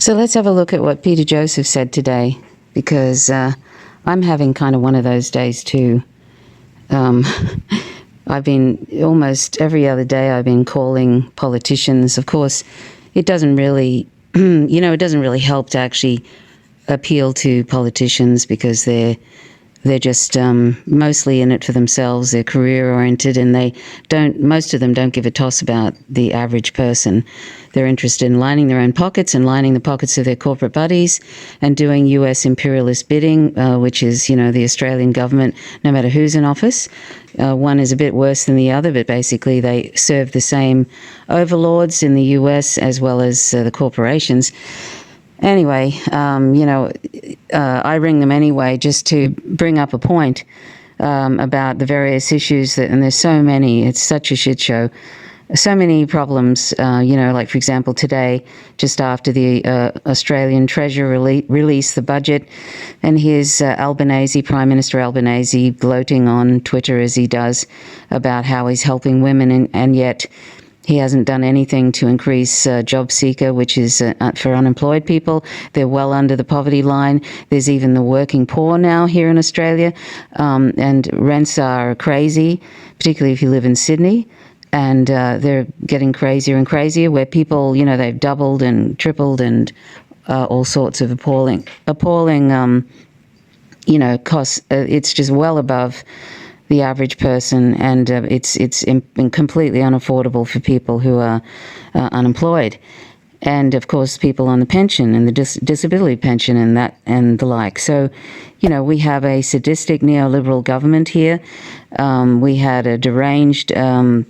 So let's have a look at what Peter Joseph said today, because I'm having kind of one of those days too. I've been almost every other day I've been calling politicians. Of course, it doesn't really, it doesn't really help to actually appeal to politicians, because they're just mostly in it for themselves. They're career oriented, and most of them don't give a toss about the average person. They're interested in lining their own pockets and lining the pockets of their corporate buddies and doing US imperialist bidding, which is, the Australian government, no matter who's in office. One is a bit worse than the other, but basically they serve the same overlords in the US as well as the corporations. Anyway, I ring them anyway just to bring up a point about the various issues and there's so many. It's such a shit show. So many problems, like, for example, today, just after the Australian Treasurer released the budget, and here's Prime Minister Albanese gloating on Twitter, as he does, about how he's helping women, and yet he hasn't done anything to increase job seeker, which is for unemployed people. They're well under the poverty line. There's even the working poor now here in Australia, and rents are crazy, particularly if you live in Sydney. And they're getting crazier and crazier, where people, they've doubled and tripled and all sorts of appalling, costs. It's just well above the average person, and it's completely unaffordable for people who are unemployed, and of course people on the pension and the disability pension and the like. So, we have a sadistic neoliberal government here. We had a deranged, some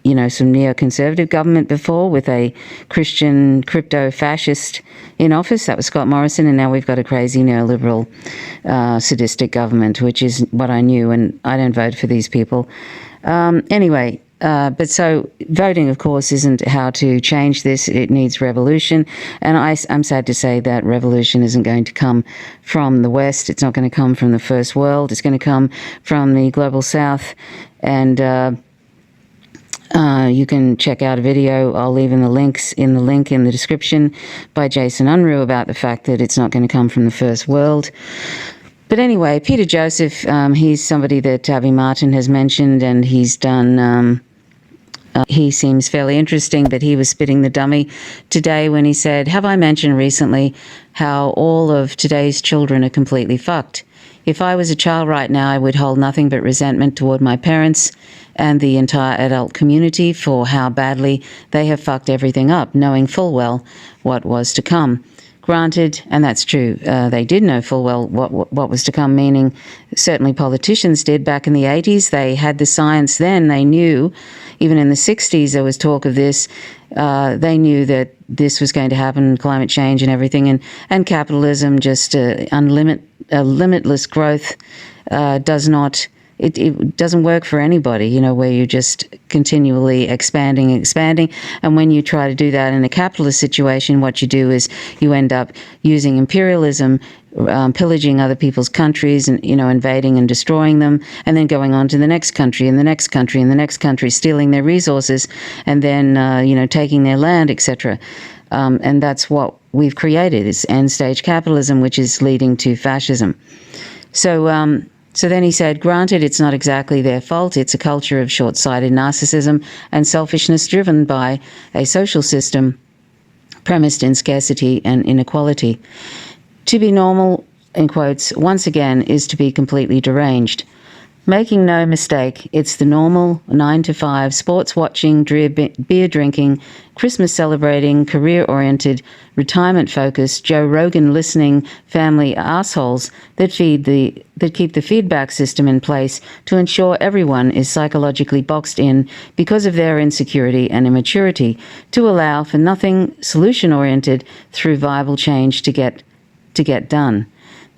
neoconservative government before, with a Christian crypto-fascist in office. That was Scott Morrison, and now we've got a crazy neoliberal, sadistic government, which is what I knew, and I don't vote for these people. But so voting, of course, isn't how to change this. It needs revolution. And I'm sad to say that revolution isn't going to come from the West. It's not going to come from the first world. It's going to come from the global South. And you can check out a video. I'll leave in the link in the description by Jason Unruh about the fact that it's not going to come from the first world. But anyway, Peter Joseph, he's somebody that Avi Martin has mentioned, and he's done, he seems fairly interesting, but he was spitting the dummy today when he said, have I mentioned recently how all of today's children are completely fucked? If I was a child right now, I would hold nothing but resentment toward my parents and the entire adult community for how badly they have fucked everything up, knowing full well what was to come. Granted, and that's true, they did know full well what was to come, meaning certainly politicians did back in the 80s. They had the science then. They knew, even in the 60s, there was talk of this. They knew that this was going to happen, climate change and everything, and capitalism, just limitless growth does not... It doesn't work for anybody, where you're just continually expanding. And when you try to do that in a capitalist situation, what you do is you end up using imperialism, pillaging other people's countries and, invading and destroying them, and then going on to the next country and the next country and the next country, stealing their resources, and then, taking their land, etc. And that's what we've created, is end-stage capitalism, which is leading to fascism. So then he said, granted, it's not exactly their fault. It's a culture of short-sighted narcissism and selfishness driven by a social system premised in scarcity and inequality. To be normal, in quotes, once again, is to be completely deranged. Making no mistake, it's the normal 9-to-5 sports watching, beer drinking, Christmas celebrating, career-oriented, retirement-focused, Joe Rogan listening family assholes that keep the feedback system in place to ensure everyone is psychologically boxed in because of their insecurity and immaturity, to allow for nothing solution-oriented through viable change to get done.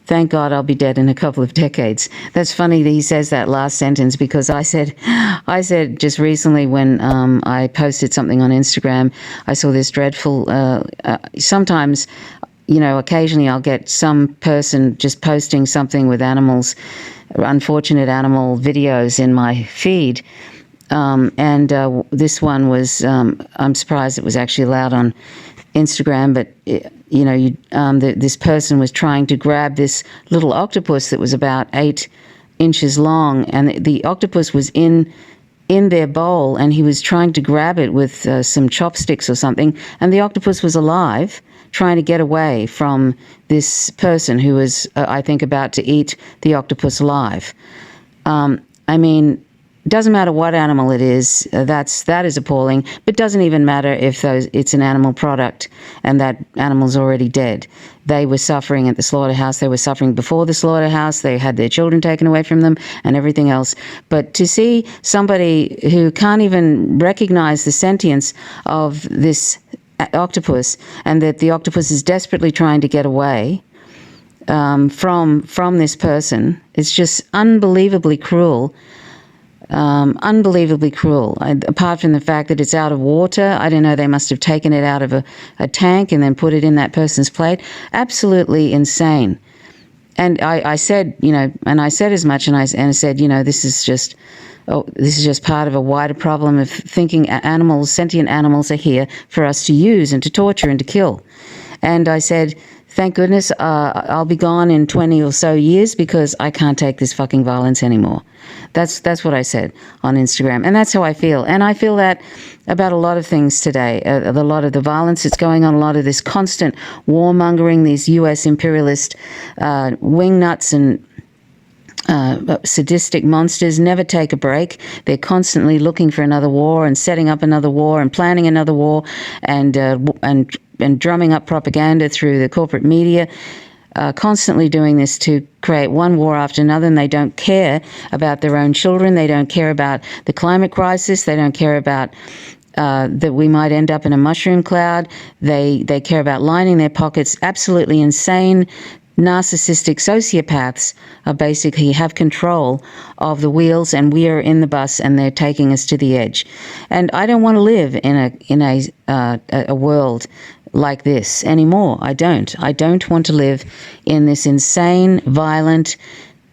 Thank God I'll be dead in a couple of decades. That's funny that he says that last sentence, because I said just recently when I posted something on Instagram, I saw this dreadful, sometimes, occasionally I'll get some person just posting something with animals, unfortunate animal videos in my feed. This one was, I'm surprised it was actually allowed on Instagram, but this person was trying to grab this little octopus that was about 8 inches long, and the octopus was in their bowl, and he was trying to grab it with some chopsticks or something, and the octopus was alive, trying to get away from this person who was, I think, about to eat the octopus alive. I mean, doesn't matter what animal it is, that is appalling, but doesn't even matter if it's an animal product and that animal's already dead. They were suffering at the slaughterhouse. They were suffering before the slaughterhouse. They had their children taken away from them and everything else. But to see somebody who can't even recognize the sentience of this octopus, and that the octopus is desperately trying to get away from this person, it's just unbelievably cruel. Unbelievably cruel. Apart from the fact that it's out of water, I don't know, they must have taken it out of a tank and then put it in that person's plate. Absolutely insane. And I said, and I said as much, and I said, this is just part of a wider problem of thinking sentient animals are here for us to use and to torture and to kill. And I said, thank goodness I'll be gone in 20 or so years because I can't take this fucking violence anymore. That's what I said on Instagram. And that's how I feel. And I feel that about a lot of things today, a lot of the violence that's going on, a lot of this constant warmongering, these U.S. imperialist wingnuts and sadistic monsters never take a break. They're constantly looking for another war and setting up another war and planning another war and drumming up propaganda through the corporate media, constantly doing this to create one war after another, and they don't care about their own children. They don't care about the climate crisis. They don't care about that we might end up in a mushroom cloud. They care about lining their pockets. Absolutely insane, narcissistic sociopaths are basically have control of the wheels, and we are in the bus, and they're taking us to the edge. And I don't want to live in a world like this anymore. I don't want to live in this insane, violent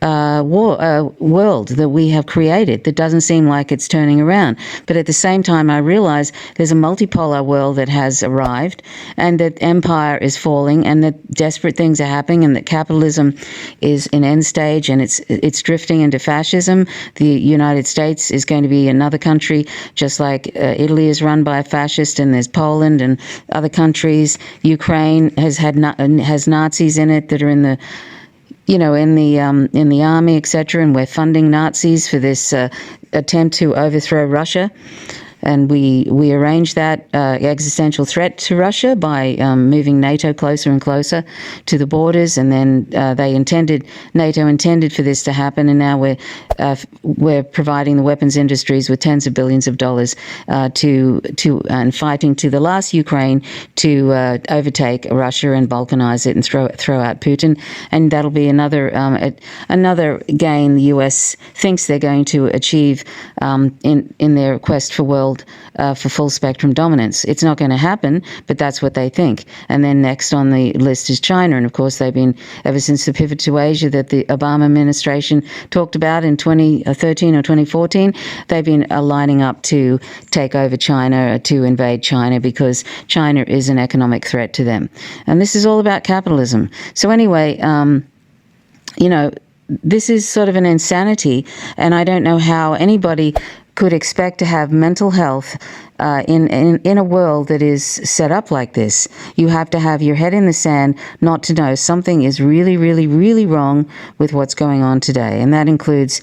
world that we have created that doesn't seem like it's turning around. But at the same time, I realize there's a multipolar world that has arrived, and that empire is falling, and that desperate things are happening, and that capitalism is in end stage, and it's drifting into fascism. The United States is going to be another country, just like Italy is run by a fascist, and there's Poland and other countries. Ukraine has Nazis in it that are in the army, etc., and we're funding Nazis for this attempt to overthrow Russia. And we arranged that existential threat to Russia by moving NATO closer and closer to the borders, and then NATO intended for this to happen, and now we're providing the weapons industries with tens of billions of dollars and fighting to the last Ukraine to overtake Russia and balkanize it and throw out Putin, and that'll be another gain the U.S. thinks they're going to achieve in their quest for for full spectrum dominance. It's not going to happen, but that's what they think. And then next on the list is China. And of course, they've been, ever since the pivot to Asia that the Obama administration talked about in 2013 or 2014, they've been lining up to take over China, to invade China, because China is an economic threat to them. And this is all about capitalism. So anyway, this is sort of an insanity, and I don't know how anybody could expect to have mental health in a world that is set up like this. You have to have your head in the sand not to know something is really, really, really wrong with what's going on today, and that includes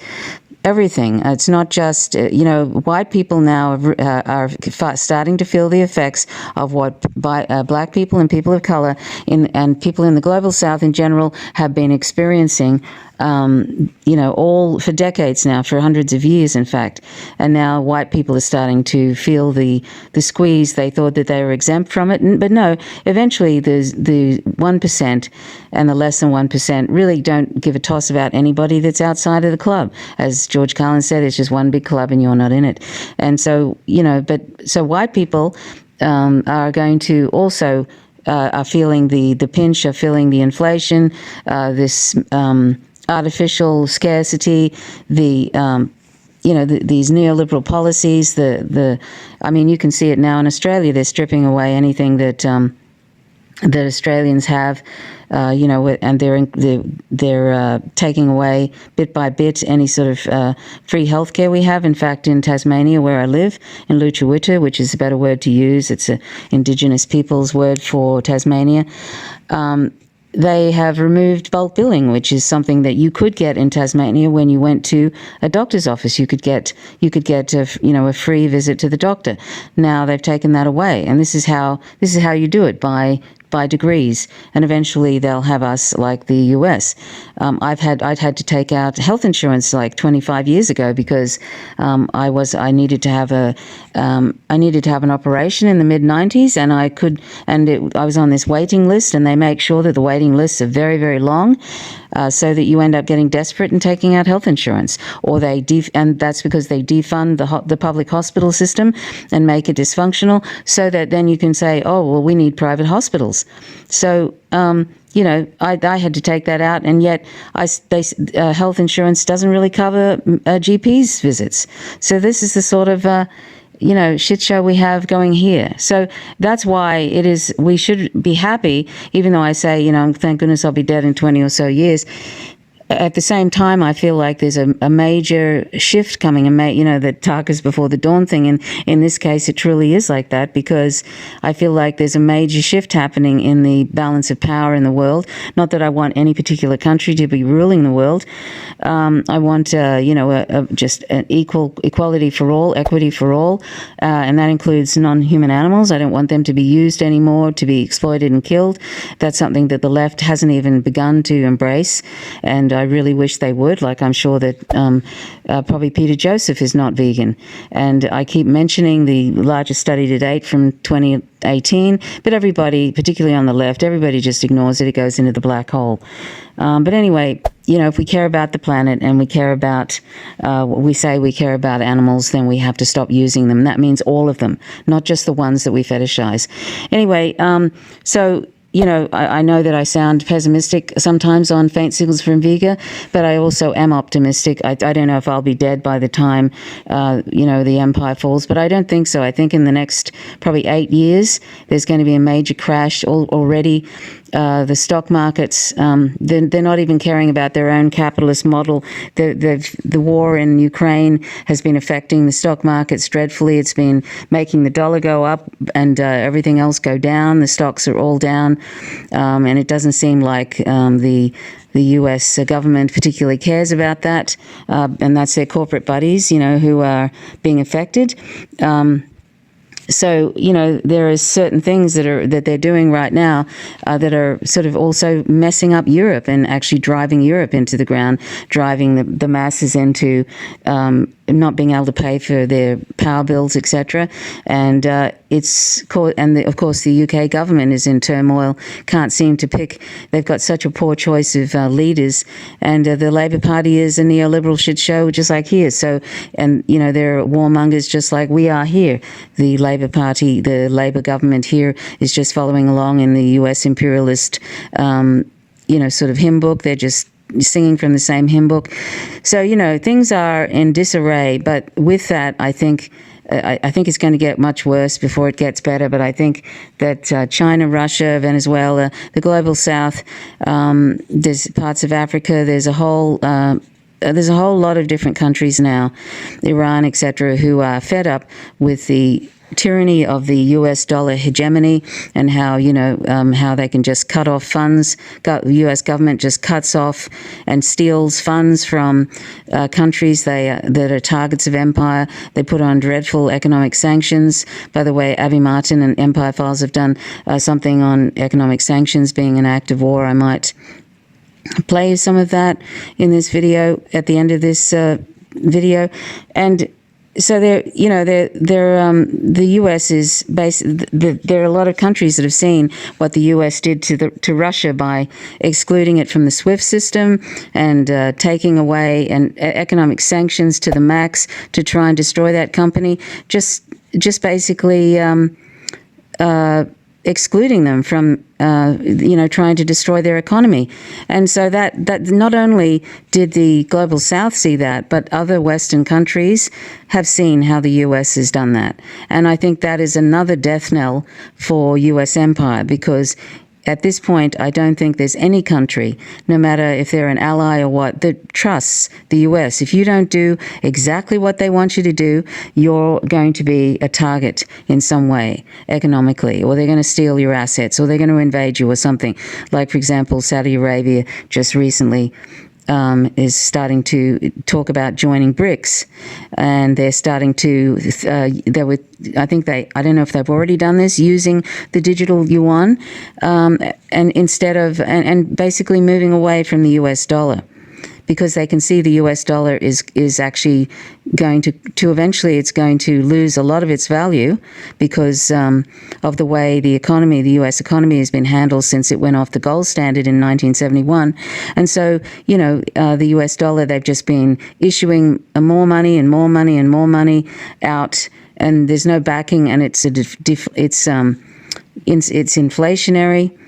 everything. It's not just, white people now are starting to feel the effects of what black people and people of color and people in the global south in general have been experiencing, all for decades now, for hundreds of years, in fact. And now white people are starting to feel the squeeze. They thought that they were exempt from it, but no, eventually the 1% and the less than 1% really don't give a toss about anybody that's outside of the club. As George Carlin said, it's just one big club and you're not in it. And so, so white people are going to also are feeling the pinch, are feeling the inflation, this artificial scarcity, these neoliberal policies. You can see it now in Australia. They're stripping away anything that that Australians have, and they're taking away bit by bit any sort of free healthcare we have. In fact, in Tasmania, where I live, in Lutruwita, which is a better word to use, it's an Indigenous people's word for Tasmania. They have removed bulk billing, which is something that you could get in Tasmania when you went to a doctor's office. You could get a free visit to the doctor. Now they've taken that away, and this is how you do it, by degrees, and eventually they'll have us like the US. I'd had to take out health insurance like 25 years ago because I needed to have an operation in the mid-90s, and I was on this waiting list, and they make sure that the waiting lists are very, very long, so that you end up getting desperate and taking out health insurance, or and that's because they defund the public hospital system and make it dysfunctional, so that then you can say, oh well, we need private hospitals. So I had to take that out, and yet health insurance doesn't really cover GP's visits. So this is the sort of shit show we have going here. So that's why we should be happy, even though I say, thank goodness I'll be dead in 20 or so years. At the same time, I feel like there's a major shift coming, the dark is before the dawn thing. And in this case, it truly is like that, because I feel like there's a major shift happening in the balance of power in the world. Not that I want any particular country to be ruling the world. I want, just an equality for all, equity for all, and that includes non-human animals. I don't want them to be used anymore, to be exploited and killed. That's something that the left hasn't even begun to embrace, and I really wish they would. Like, I'm sure that probably Peter Joseph is not vegan, and I keep mentioning the largest study to date from 2018, but everybody, particularly on the left, everybody just ignores it. It goes into the black hole. But anyway, if we care about the planet and we care about, we say we care about animals, then we have to stop using them. That means all of them, not just the ones that we fetishize. Anyway, I know that I sound pessimistic sometimes on Faint Signals from Vega, but I also am optimistic. I don't know if I'll be dead by the time, the empire falls, but I don't think so. I think in the next probably 8 years, there's going to be a major crash already. The stock markets, they're not even caring about their own capitalist model. The war in Ukraine has been affecting the stock markets dreadfully. It's been making the dollar go up and everything else go down. The stocks are all down, and it doesn't seem like the US government particularly cares about that, and that's their corporate buddies, who are being affected. So, there are certain things that they're doing right now that are sort of also messing up Europe and actually driving Europe into the ground, driving the masses into not being able to pay for their power bills, etc. And of course the UK government is in turmoil, can't seem to pick. They've got such a poor choice of leaders, and the Labour Party is a neoliberal shit show, just like here. So, and they're warmongers just like we are here. The Labour Party, the Labour government here is just following along in the US imperialist, sort of hymn book. They're just singing from the same hymn book. So, things are in disarray, but with that, I think it's going to get much worse before it gets better. But I think that China, Russia, Venezuela, the global south, there's parts of Africa, there's a whole lot of different countries now, Iran, etc., who are fed up with the tyranny of the US dollar hegemony, and how how they can just cut off funds. The US government just cuts off and steals funds from countries that are targets of empire. They put on dreadful economic sanctions. By the way, Avi Martin and Empire Files have done something on economic sanctions being an act of war. I might play some of that in this video at the end of this video. And so the U.S. is there are a lot of countries that have seen what the U.S. did to Russia by excluding it from the SWIFT system and taking away economic sanctions to the max to try and destroy that company. Just basically excluding them from trying to destroy their economy. And so that not only did the global south see that, but other Western countries have seen how the US has done that. And I think that is another death knell for US empire, because at this point, I don't think there's any country, no matter if they're an ally or what, that trusts the US. If you don't do exactly what they want you to do, you're going to be a target in some way economically, or they're going to steal your assets, or they're going to invade you or something. Like, for example, Saudi Arabia just recently is starting to talk about joining BRICS, and they're starting to. I don't know if they've already done this using the digital yuan, and instead of and basically moving away from the US dollar, because they can see the US dollar is actually going to eventually it's going to lose a lot of its value because of the way the US economy has been handled since it went off the gold standard in 1971. And so, the US dollar, they've just been issuing more money and more money and more money out, and there's no backing, and it's inflationary.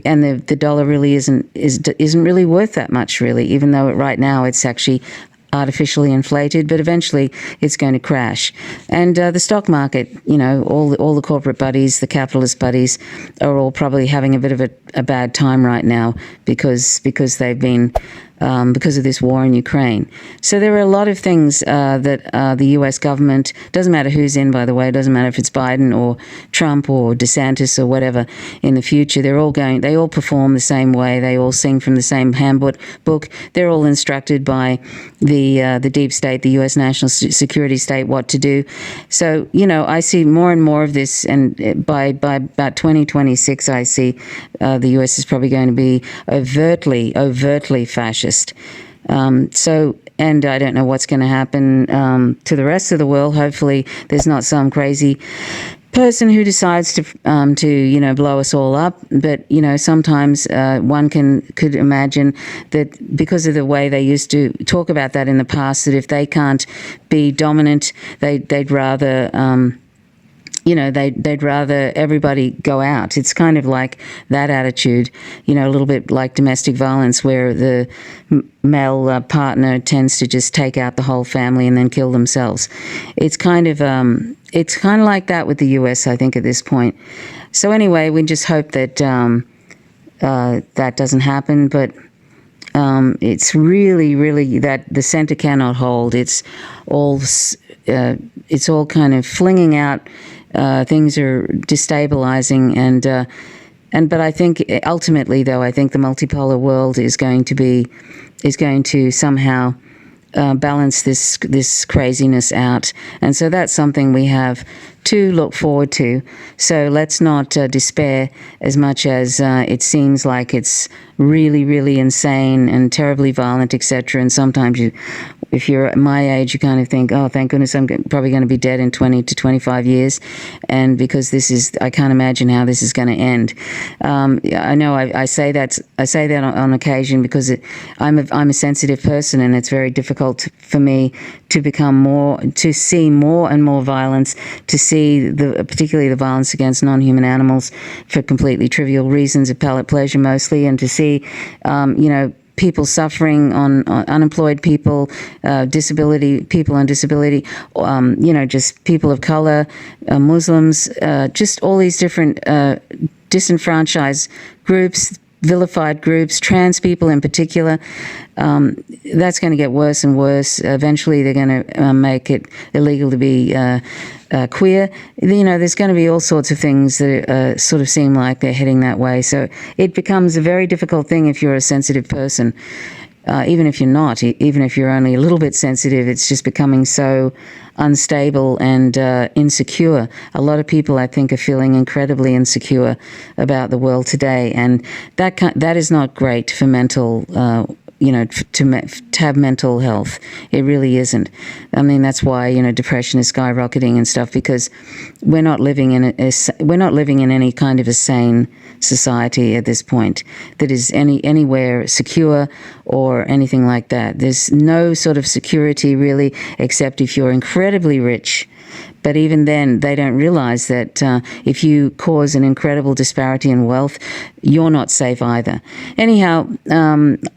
And the dollar really isn't really worth that much, really, even though right now it's actually artificially inflated, but eventually it's going to crash. And the stock market, all the corporate buddies, the capitalist buddies, are all probably having a bit of a bad time right now because they've been because of this war in Ukraine. So there are a lot of things that the US government, doesn't matter who's in, by the way, it doesn't matter if it's Biden or Trump or DeSantis or whatever in the future, they all perform the same way, they all sing from the same handbook, they're all instructed by the deep state, the US national security state, what to do. So, I see more and more of this, and by about 2026, I see the US is probably going to be overtly fascist. And I don't know what's going to happen to the rest of the world. Hopefully, there's not some crazy person who decides to blow us all up. But sometimes one could imagine that because of the way they used to talk about that in the past, that if they can't be dominant, they'd rather. They'd rather everybody go out. It's kind of like that attitude, a little bit like domestic violence, where the male partner tends to just take out the whole family and then kill themselves. It's kind of like that with the US, I think, at this point. So anyway, we just hope that that doesn't happen, but it's really, really that the center cannot hold. It's all kind of flinging out. Things are destabilizing, but I think ultimately, though, I think the multipolar world is going to somehow balance this craziness out, and so that's something we have to look forward to. So let's not despair as much as it seems like it's really, really insane and terribly violent, etc. And sometimes if you're at my age, you kind of think, oh, thank goodness I'm probably going to be dead in 20 to 25 years. And because I can't imagine how this is going to end. I know I say that on occasion because I'm a sensitive person, and it's very difficult for me to see more and more violence, to see particularly the violence against non-human animals for completely trivial reasons of palate pleasure mostly, and to see, people suffering, on unemployed people, people on disability, just people of color, Muslims, just all these different disenfranchised groups, vilified groups, trans people in particular. That's going to get worse and worse. Eventually, they're going to make it illegal to be queer. There's going to be all sorts of things that sort of seem like they're heading that way. So it becomes a very difficult thing if you're a sensitive person. Even if you're not, even if you're only a little bit sensitive, it's just becoming so unstable and insecure. A lot of people, I think, are feeling incredibly insecure about the world today, and that is not great for mental. To have mental health. It really isn't. I mean, that's why depression is skyrocketing and stuff, because we're not living in any kind of a sane society at this point that is anywhere secure or anything like that. There's no sort of security really, except if you're incredibly rich. But even then, they don't realize that if you cause an incredible disparity in wealth, you're not safe either. Anyhow,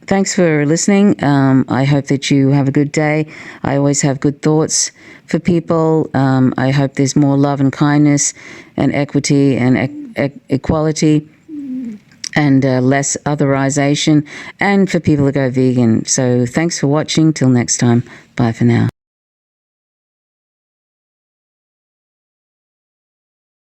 thanks for listening. I hope that you have a good day. I always have good thoughts for people. I hope there's more love and kindness and equity and equality and less otherization, and for people to go vegan. So thanks for watching. Till next time. Bye for now.